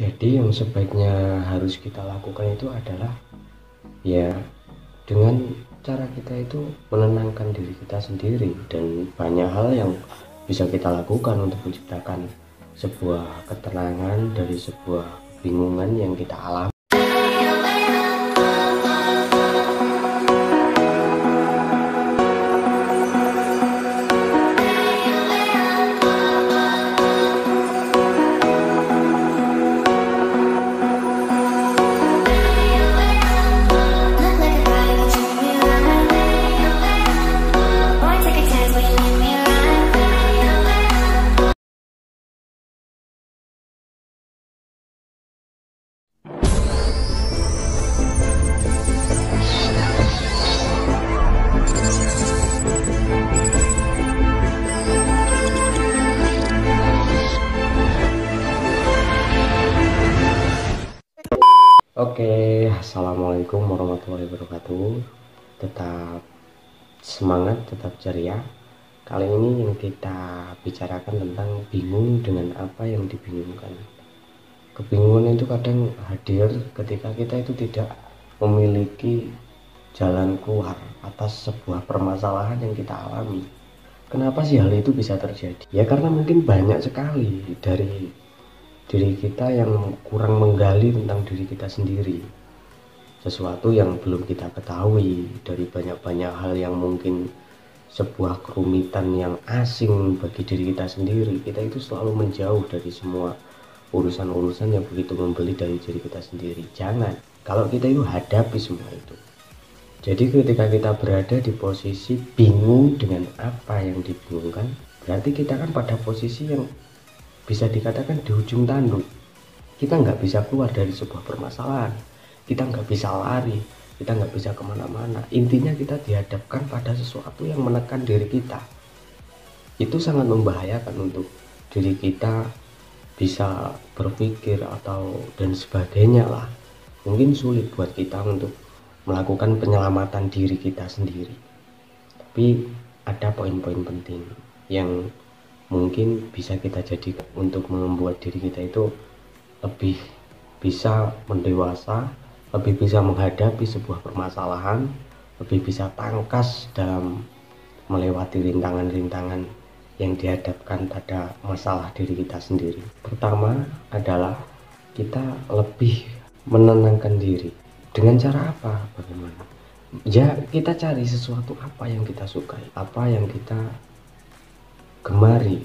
Jadi yang sebaiknya harus kita lakukan itu adalah ya dengan cara kita itu menenangkan diri kita sendiri, dan banyak hal yang bisa kita lakukan untuk menciptakan sebuah ketenangan dari sebuah kebingungan yang kita alami. Oke, assalamualaikum warahmatullahi wabarakatuh. Tetap semangat, tetap ceria. Kali ini yang kita bicarakan tentang bingung dengan apa yang dibingungkan. Kebingungan itu kadang hadir ketika kita itu tidak memiliki jalan keluar atas sebuah permasalahan yang kita alami. Kenapa sih hal itu bisa terjadi? Ya karena mungkin banyak sekali dari diri kita yang kurang menggali tentang diri kita sendiri, sesuatu yang belum kita ketahui. Dari banyak-banyak hal yang mungkin sebuah kerumitan yang asing bagi diri kita sendiri, kita itu selalu menjauh dari semua urusan-urusan yang begitu membeli dari diri kita sendiri. Jangan, kalau kita itu hadapi semua itu. Jadi ketika kita berada di posisi bingung dengan apa yang dibingungkan, berarti kita kan pada posisi yang bisa dikatakan di ujung tanduk. Kita nggak bisa keluar dari sebuah permasalahan, kita nggak bisa lari, kita nggak bisa kemana-mana. Intinya kita dihadapkan pada sesuatu yang menekan diri kita. Itu sangat membahayakan untuk diri kita bisa berpikir atau dan sebagainya lah. Mungkin sulit buat kita untuk melakukan penyelamatan diri kita sendiri. Tapi ada poin-poin penting yang mungkin bisa kita jadikan untuk membuat diri kita itu lebih bisa mendewasa, lebih bisa menghadapi sebuah permasalahan, lebih bisa tangkas dalam melewati rintangan-rintangan yang dihadapkan pada masalah diri kita sendiri. Pertama adalah kita lebih menenangkan diri. Dengan cara apa? Bagaimana? Ya, kita cari sesuatu apa yang kita sukai, apa yang kita gemari.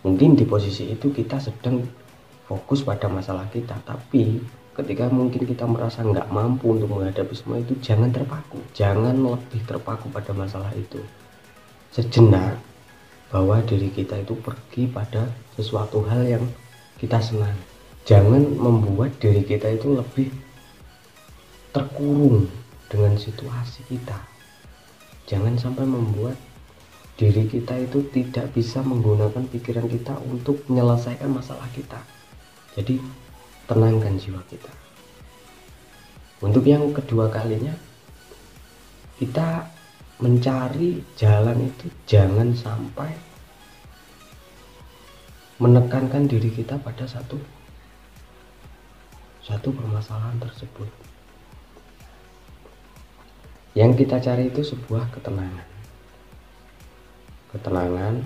Mungkin di posisi itu kita sedang fokus pada masalah kita, tapi ketika mungkin kita merasa nggak mampu untuk menghadapi semua itu, jangan terpaku, jangan lebih terpaku pada masalah itu. Sejenak bawa diri kita itu pergi pada sesuatu hal yang kita senang. Jangan membuat diri kita itu lebih terkurung dengan situasi kita. Jangan sampai membuat diri kita itu tidak bisa menggunakan pikiran kita untuk menyelesaikan masalah kita. Jadi tenangkan jiwa kita. Untuk yang kedua kalinya, kita mencari jalan itu jangan sampai menekankan diri kita pada satu permasalahan tersebut. Yang kita cari itu sebuah ketenangan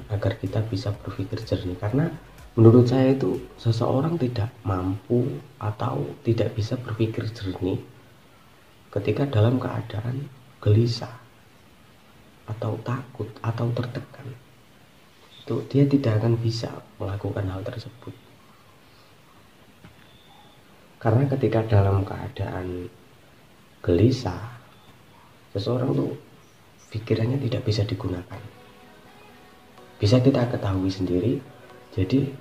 agar kita bisa berpikir jernih. Karena menurut saya itu seseorang tidak mampu atau tidak bisa berpikir jernih ketika dalam keadaan gelisah atau takut atau tertekan. Itu dia tidak akan bisa melakukan hal tersebut. Karena ketika dalam keadaan gelisah, seseorang tuh pikirannya tidak bisa digunakan. Bisa kita ketahui sendiri. Jadi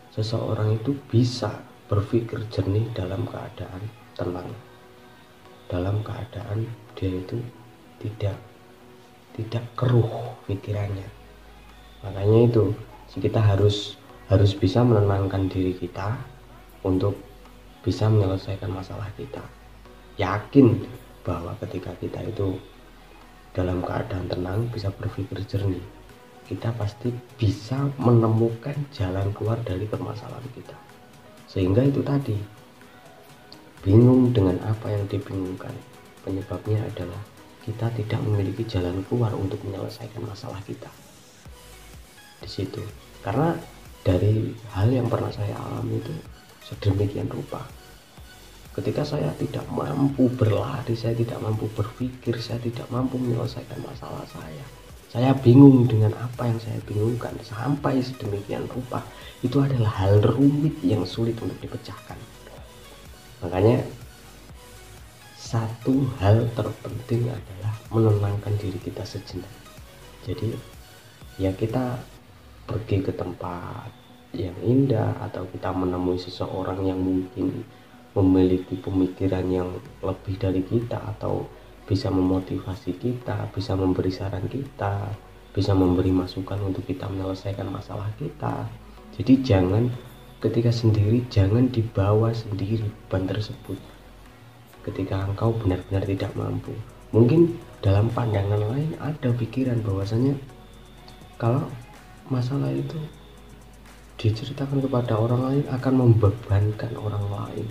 seseorang itu bisa berpikir jernih dalam keadaan tenang, dalam keadaan dia itu tidak keruh pikirannya. Makanya itu kita harus bisa menenangkan diri kita untuk bisa menyelesaikan masalah kita. Yakin bahwa ketika kita itu dalam keadaan tenang, bisa berpikir jernih, kita pasti bisa menemukan jalan keluar dari permasalahan kita. Sehingga itu tadi, bingung dengan apa yang dibingungkan. Penyebabnya adalah kita tidak memiliki jalan keluar untuk menyelesaikan masalah kita. Di situ. Karena dari hal yang pernah saya alami itu sedemikian rupa. Ketika saya tidak mampu berlari, saya tidak mampu berpikir, saya tidak mampu menyelesaikan masalah saya bingung dengan apa yang saya bingungkan sampai sedemikian rupa. Itu adalah hal rumit yang sulit untuk dipecahkan. Makanya satu hal terpenting adalah menenangkan diri kita sejenak. Jadi ya kita pergi ke tempat yang indah, atau kita menemui seseorang yang mungkin memiliki pemikiran yang lebih dari kita, atau bisa memotivasi kita, bisa memberi saran kita, bisa memberi masukan untuk kita menyelesaikan masalah kita. Jadi jangan ketika sendiri, jangan dibawa sendiri beban tersebut. Ketika engkau benar-benar tidak mampu, mungkin dalam pandangan lain ada pikiran bahwasanya kalau masalah itu diceritakan kepada orang lain akan membebankan orang lain.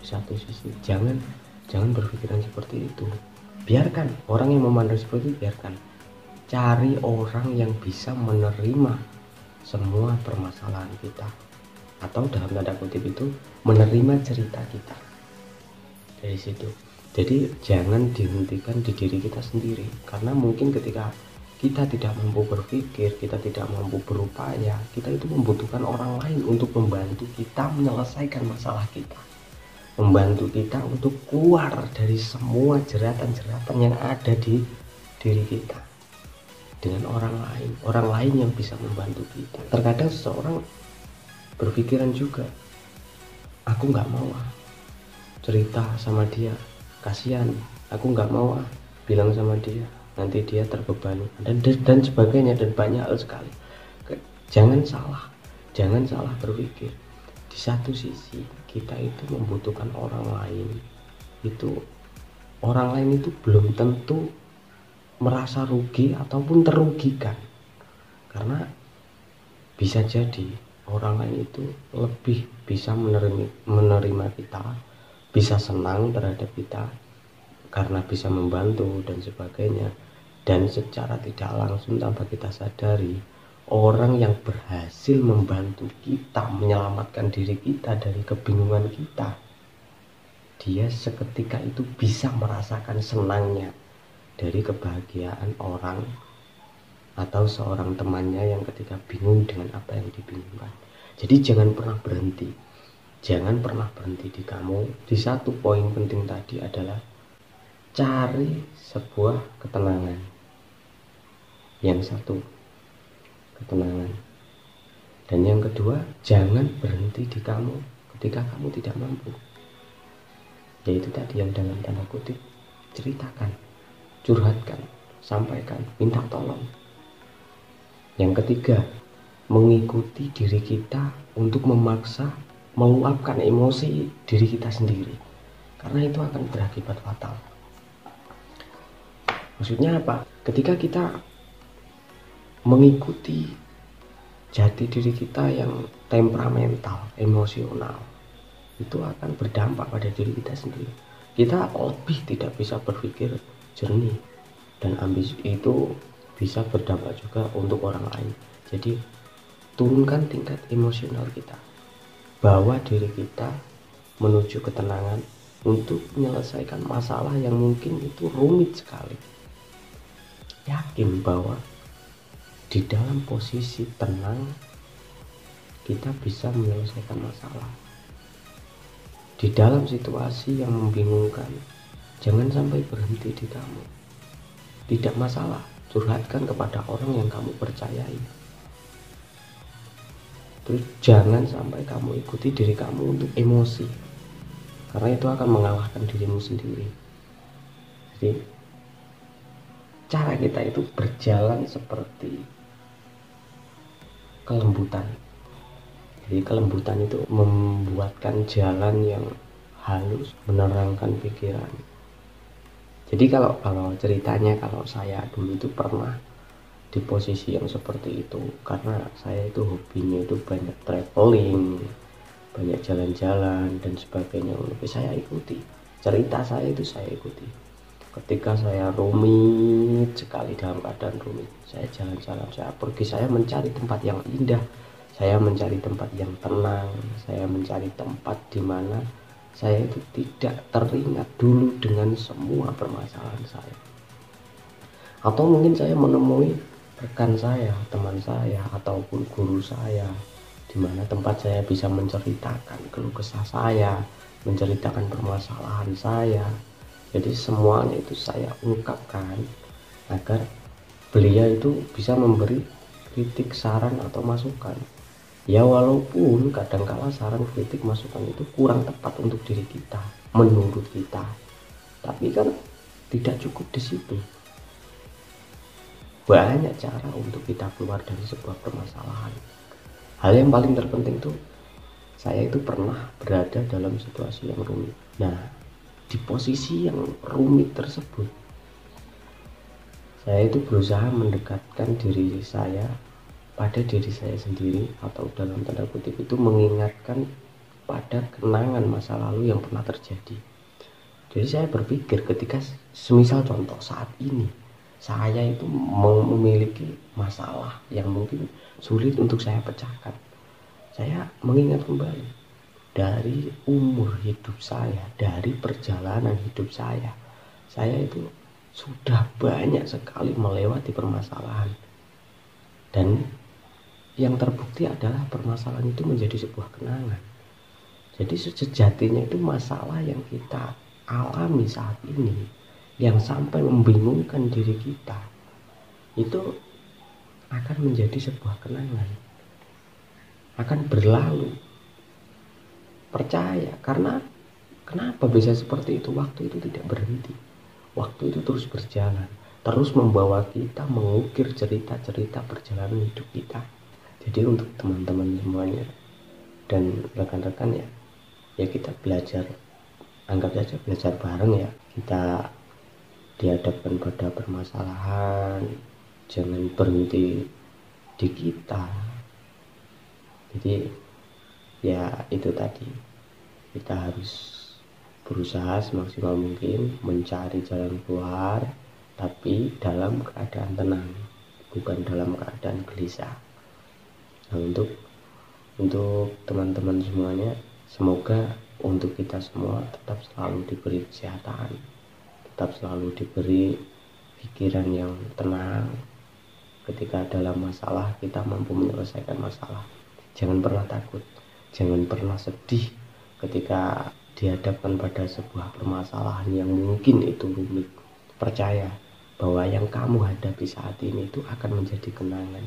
Di satu sisi jangan berpikiran seperti itu. Biarkan orang yang memandang seperti itu, biarkan. Cari orang yang bisa menerima semua permasalahan kita, atau dalam tanda kutip itu menerima cerita kita. Dari situ. Jadi jangan dihentikan di diri kita sendiri, karena mungkin ketika kita tidak mampu berpikir, kita tidak mampu berupaya, kita itu membutuhkan orang lain untuk membantu kita menyelesaikan masalah kita, membantu kita untuk keluar dari semua jeratan-jeratan yang ada di diri kita dengan orang lain yang bisa membantu kita. Terkadang seseorang berpikiran juga, aku nggak mau cerita sama dia, kasihan, aku nggak mau bilang sama dia, nanti dia terbebani, dan sebagainya, dan banyak hal sekali. Jangan salah berpikir. Di satu sisi kita itu membutuhkan orang lain, orang lain itu belum tentu merasa rugi ataupun terugikan, karena bisa jadi orang lain itu lebih bisa menerima kita, bisa senang terhadap kita karena bisa membantu dan sebagainya. Dan secara tidak langsung tanpa kita sadari, orang yang berhasil membantu kita menyelamatkan diri kita dari kebingungan kita, dia seketika itu bisa merasakan senangnya dari kebahagiaan orang atau seorang temannya yang ketika bingung dengan apa yang dibingungkan. Jadi jangan pernah berhenti di kamu. Di satu poin penting tadi adalah cari sebuah ketenangan. Yang satu, ketenangan. Dan yang kedua, jangan berhenti di kamu ketika kamu tidak mampu. Yaitu tadi yang dalam tanda kutip, ceritakan, curhatkan, sampaikan, minta tolong. Yang ketiga, mengikuti diri kita untuk memaksa meluapkan emosi diri kita sendiri, karena itu akan berakibat fatal. Maksudnya apa? Ketika kita mengikuti jati diri kita yang temperamental, emosional, itu akan berdampak pada diri kita sendiri. Kita lebih tidak bisa berpikir jernih, dan ambisi itu bisa berdampak juga untuk orang lain. Jadi turunkan tingkat emosional kita, bawa diri kita menuju ketenangan untuk menyelesaikan masalah yang mungkin itu rumit sekali. Yakin bahwa di dalam posisi tenang kita bisa menyelesaikan masalah. Di dalam situasi yang membingungkan, jangan sampai berhenti di kamu. Tidak masalah, curhatkan kepada orang yang kamu percayai. Terus jangan sampai kamu ikuti diri kamu untuk emosi, karena itu akan mengalahkan dirimu sendiri. Jadi cara kita itu berjalan seperti kelembutan. Jadi kelembutan itu membuatkan jalan yang halus, menerangkan pikiran. Jadi kalau ceritanya, kalau saya dulu itu pernah di posisi yang seperti itu, karena saya itu hobinya itu banyak traveling, banyak jalan-jalan dan sebagainya. Oke, saya ikuti cerita saya itu, saya ikuti. Ketika saya rumit sekali, dalam keadaan rumit, saya jalan-jalan, saya pergi, saya mencari tempat yang indah, saya mencari tempat yang tenang, saya mencari tempat di mana saya itu tidak teringat dulu dengan semua permasalahan saya. Atau mungkin saya menemui rekan saya, teman saya, ataupun guru saya, di mana tempat saya bisa menceritakan keluh kesah saya, menceritakan permasalahan saya. Jadi semuanya itu saya ungkapkan agar beliau itu bisa memberi kritik, saran, atau masukan. Ya walaupun kadangkala saran, kritik, masukan itu kurang tepat untuk diri kita, menurut kita, tapi kan tidak cukup di situ. Banyak cara untuk kita keluar dari sebuah permasalahan. Hal yang paling terpenting tuh, saya itu pernah berada dalam situasi yang rumit. Nah, di posisi yang rumit tersebut, saya itu berusaha mendekatkan diri saya pada diri saya sendiri, atau dalam tanda kutip itu mengingatkan pada kenangan masa lalu yang pernah terjadi. Jadi saya berpikir ketika semisal contoh saat ini saya itu memiliki masalah yang mungkin sulit untuk saya pecahkan, saya mengingat kembali dari umur hidup saya, dari perjalanan hidup saya itu sudah banyak sekali melewati permasalahan, dan yang terbukti adalah permasalahan itu menjadi sebuah kenangan. Jadi sejatinya itu masalah yang kita alami saat ini, yang sampai membingungkan diri kita, itu akan menjadi sebuah kenangan, akan berlalu. Percaya, karena kenapa bisa seperti itu? Waktu itu tidak berhenti, waktu itu terus berjalan, terus membawa kita mengukir cerita-cerita perjalanan hidup kita. Jadi untuk teman-teman semuanya dan rekan-rekan ya kita belajar, anggap saja belajar bareng ya. Kita dihadapkan pada permasalahan, jangan berhenti di kita. Jadi ya itu tadi, kita harus berusaha semaksimal mungkin mencari jalan keluar, tapi dalam keadaan tenang, bukan dalam keadaan gelisah. Nah, untuk teman-teman semuanya, semoga untuk kita semua tetap selalu diberi kesehatan, tetap selalu diberi pikiran yang tenang. Ketika dalam masalah, kita mampu menyelesaikan masalah. Jangan pernah takut, jangan pernah sedih ketika dihadapkan pada sebuah permasalahan yang mungkin itu rumit. Percaya bahwa yang kamu hadapi saat ini itu akan menjadi kenangan.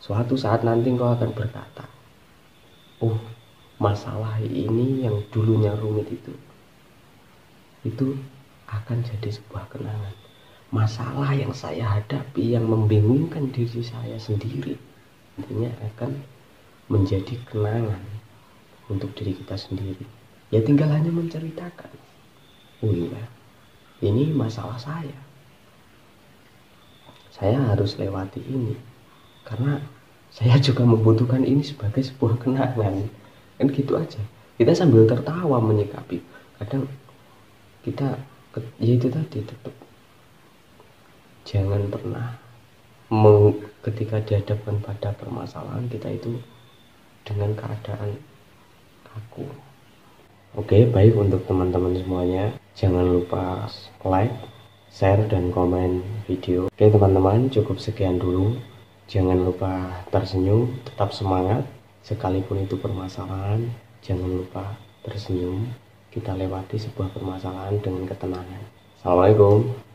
Suatu saat nanti kau akan berkata, oh, masalah ini yang dulunya rumit itu akan jadi sebuah kenangan. Masalah yang saya hadapi yang membingungkan diri saya sendiri, nantinya akan menjadi kenangan untuk diri kita sendiri. Ya tinggal hanya menceritakan, oh iya, ini masalah saya harus lewati ini, karena saya juga membutuhkan ini sebagai sebuah kenangan. Kan gitu aja, kita sambil tertawa menyikapi. Kadang kita ya itu tadi, tetap jangan pernah ketika dihadapkan pada permasalahan kita itu dengan keadaan kaku. Oke, baik, untuk teman-teman semuanya, jangan lupa like, share, dan komen video. Oke teman-teman, cukup sekian dulu. Jangan lupa tersenyum, tetap semangat, sekalipun itu permasalahan. Jangan lupa tersenyum, kita lewati sebuah permasalahan dengan ketenangan. Assalamualaikum.